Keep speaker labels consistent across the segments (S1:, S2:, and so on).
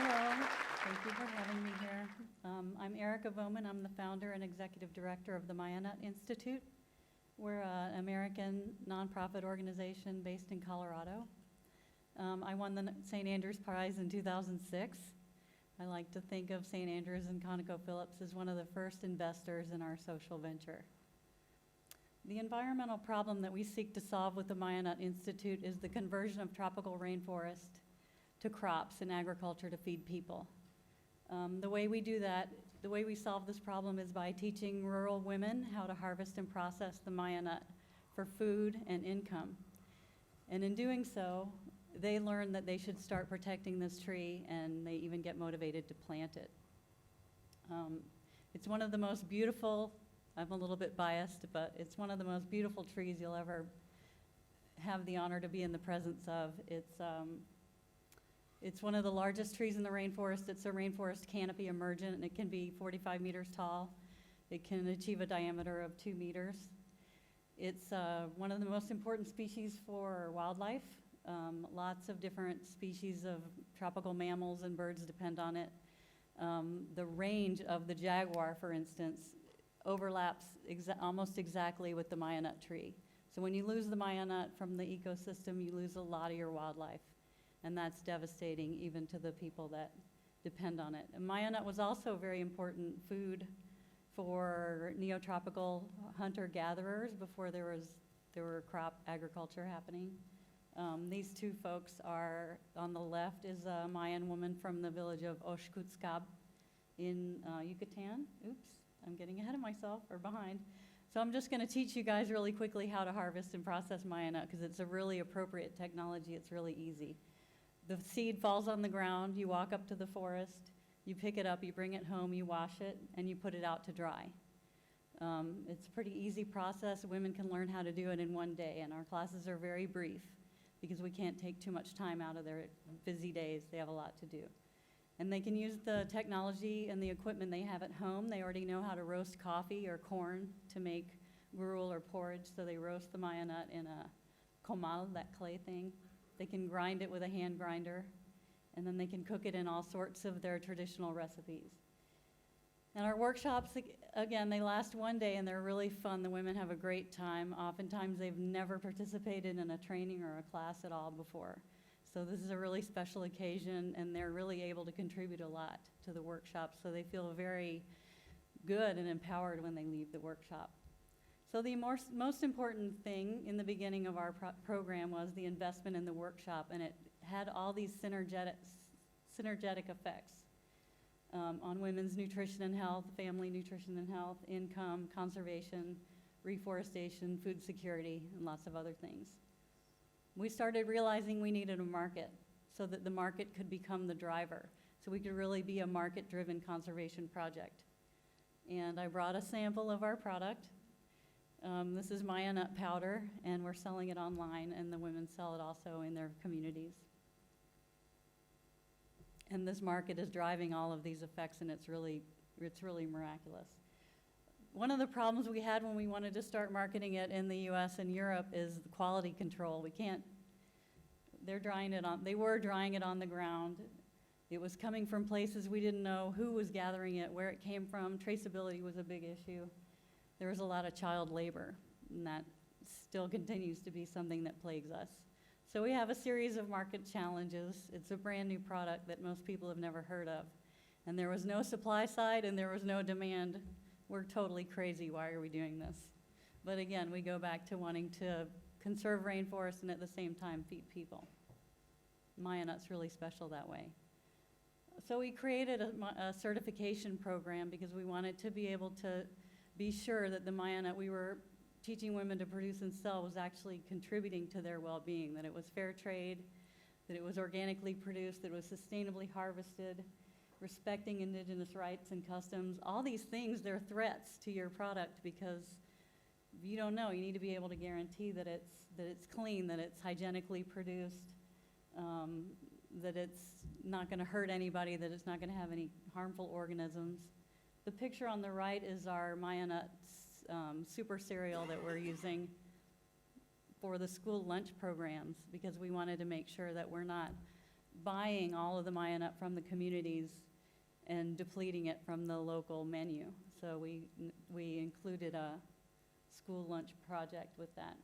S1: Hello, thank you for having me here. I'm Erika Vohman. I'm the founder and executive director of the Maya Nut Institute. We're an American nonprofit organization based in Colorado. I won the St. Andrews Prize in 2006. I like to think of St. Andrews and ConocoPhillips as one of the first investors in our social venture. The environmental problem that we seek to solve with the Maya Nut Institute is the conversion of tropical rainforest to crops and agriculture to feed people. The way we do that, the way we solve this problem is by teaching rural women how to harvest and process the Maya nut for food and income. And in doing so, they learn that they should start protecting this tree, and they even get motivated to plant it. It's one of the most beautiful, I'm a little bit biased, but it's one of the most beautiful trees you'll ever have the honor to be in the presence of. It's one of the largest trees in the rainforest. It's a rainforest canopy emergent, and it can be 45 meters tall. It can achieve a diameter of 2 meters. It's one of the most important species for wildlife. Lots of different species of tropical mammals and birds depend on it. The range of the jaguar, for instance, overlaps almost exactly with the Maya nut tree. So when you lose the Maya nut from the ecosystem, you lose a lot of your wildlife. And that's devastating even to the people that depend on it. And Maya nut was also very important food for neotropical hunter-gatherers before there were crop agriculture happening. These two folks are, on the left is a Mayan woman from the village of Oshkutskab in Yucatan. Oops, I'm getting ahead of myself, or behind. So I'm just gonna teach you guys really quickly how to harvest and process Maya nut, because it's a really appropriate technology. It's really easy. The seed falls on the ground, you walk up to the forest, you pick it up, you bring it home, you wash it, and you put it out to dry. It's a pretty easy process. Women can learn how to do it in one day, and our classes are very brief because we can't take too much time out of their busy days. They have a lot to do. And they can use the technology and the equipment they have at home. They already know how to roast coffee or corn to make gruel or porridge, so they roast the Maya nut in a comal, that clay thing. They can grind it with a hand grinder, and then they can cook it in all sorts of their traditional recipes. And our workshops, again, they last one day, and they're really fun. The women have a great time. Oftentimes, they've never participated in a training or a class at all before. So this is a really special occasion, and they're really able to contribute a lot to the workshop, so they feel very good and empowered when they leave the workshop. So the most important thing in the beginning of our program was the investment in the workshop, and it had all these synergetic effects on women's nutrition and health, family nutrition and health, income, conservation, reforestation, food security, and lots of other things. We started realizing we needed a market so that the market could become the driver, so we could really be a market-driven conservation project. And I brought a sample of our product. This is Maya nut powder, and we're selling it online, and the women sell it also in their communities. And this market is driving all of these effects, and it's really miraculous. One of the problems we had when we wanted to start marketing it in the US and Europe is the quality control. They were drying it on the ground. It was coming from places we didn't know who was gathering it, where it came from. Traceability was a big issue. There was a lot of child labor, and that still continues to be something that plagues us. So we have a series of market challenges. It's a brand new product that most people have never heard of. And there was no supply side and there was no demand. We're totally crazy. Why are we doing this? But again, we go back to wanting to conserve rainforests and at the same time feed people. Maya nut's really special that way. So we created a certification program because we wanted to be able to be sure that the Maya nut we were teaching women to produce and sell was actually contributing to their well-being, that it was fair trade, that it was organically produced, that it was sustainably harvested, respecting indigenous rights and customs. All these things, they're threats to your product because you don't know. You need to be able to guarantee that it's clean, that it's hygienically produced, that it's not going to hurt anybody, that it's not going to have any harmful organisms. The picture on the right is our Maya nut super cereal that we're using for the school lunch programs because we wanted to make sure that we're not buying all of the Maya nut from the communities and depleting it from the local menu. So we included a school lunch project with that.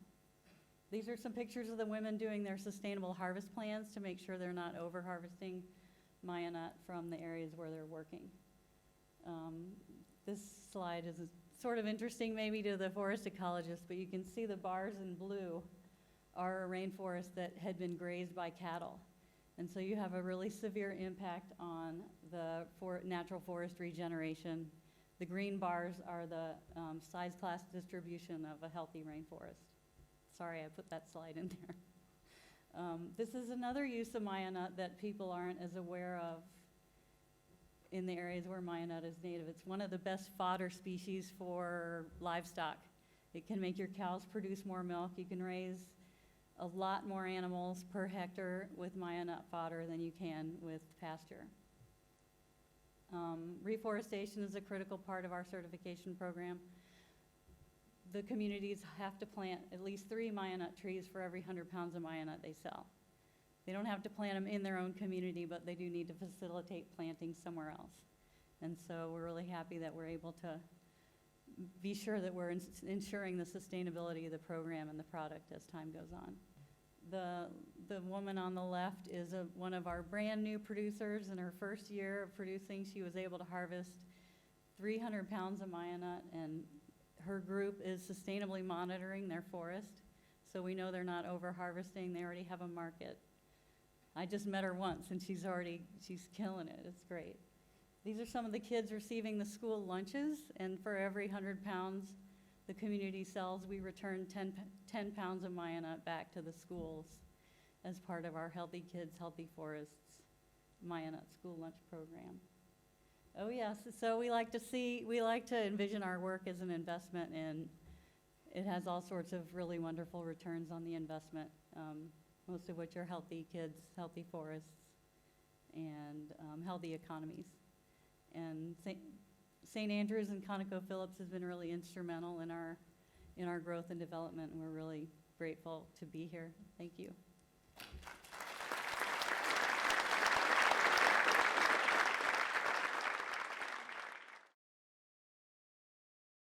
S1: These are some pictures of the women doing their sustainable harvest plans to make sure they're not over-harvesting Maya nut from the areas where they're working. This slide is sort of interesting maybe to the forest ecologist, but you can see the bars in blue are a rainforest that had been grazed by cattle. And so you have a really severe impact on the natural forest regeneration. The green bars are the size class distribution of a healthy rainforest. Sorry, I put that slide in there. This is another use of Maya nut that people aren't as aware of in the areas where Maya nut is native. It's one of the best fodder species for livestock. It can make your cows produce more milk. You can raise a lot more animals per hectare with Maya nut fodder than you can with pasture. Reforestation is a critical part of our certification program. The communities have to plant at least 3 Maya nut trees for every 100 pounds of Maya nut they sell. They don't have to plant them in their own community, but they do need to facilitate planting somewhere else. And so we're really happy that we're able to be sure that we're ensuring the sustainability of the program and the product as time goes on. The woman on the left is one of our brand new producers. In her first year of producing, she was able to harvest 300 pounds of Maya nut, and her group is sustainably monitoring their forest. So we know they're not over harvesting. They already have a market. I just met her once and she's killing it. It's great. These are some of the kids receiving the school lunches, and for every 100 pounds the community sells, we return 10 pounds of Maya nut back to the schools as part of our Healthy Kids, Healthy Forests Maya nut school lunch program. Oh yes, so we like to envision our work as an investment, and it has all sorts of really wonderful returns on the investment, most of which are healthy kids, healthy forests, and healthy economies. And St. Andrews and ConocoPhillips has been really instrumental in our growth and development, and we're really grateful to be here. Thank you.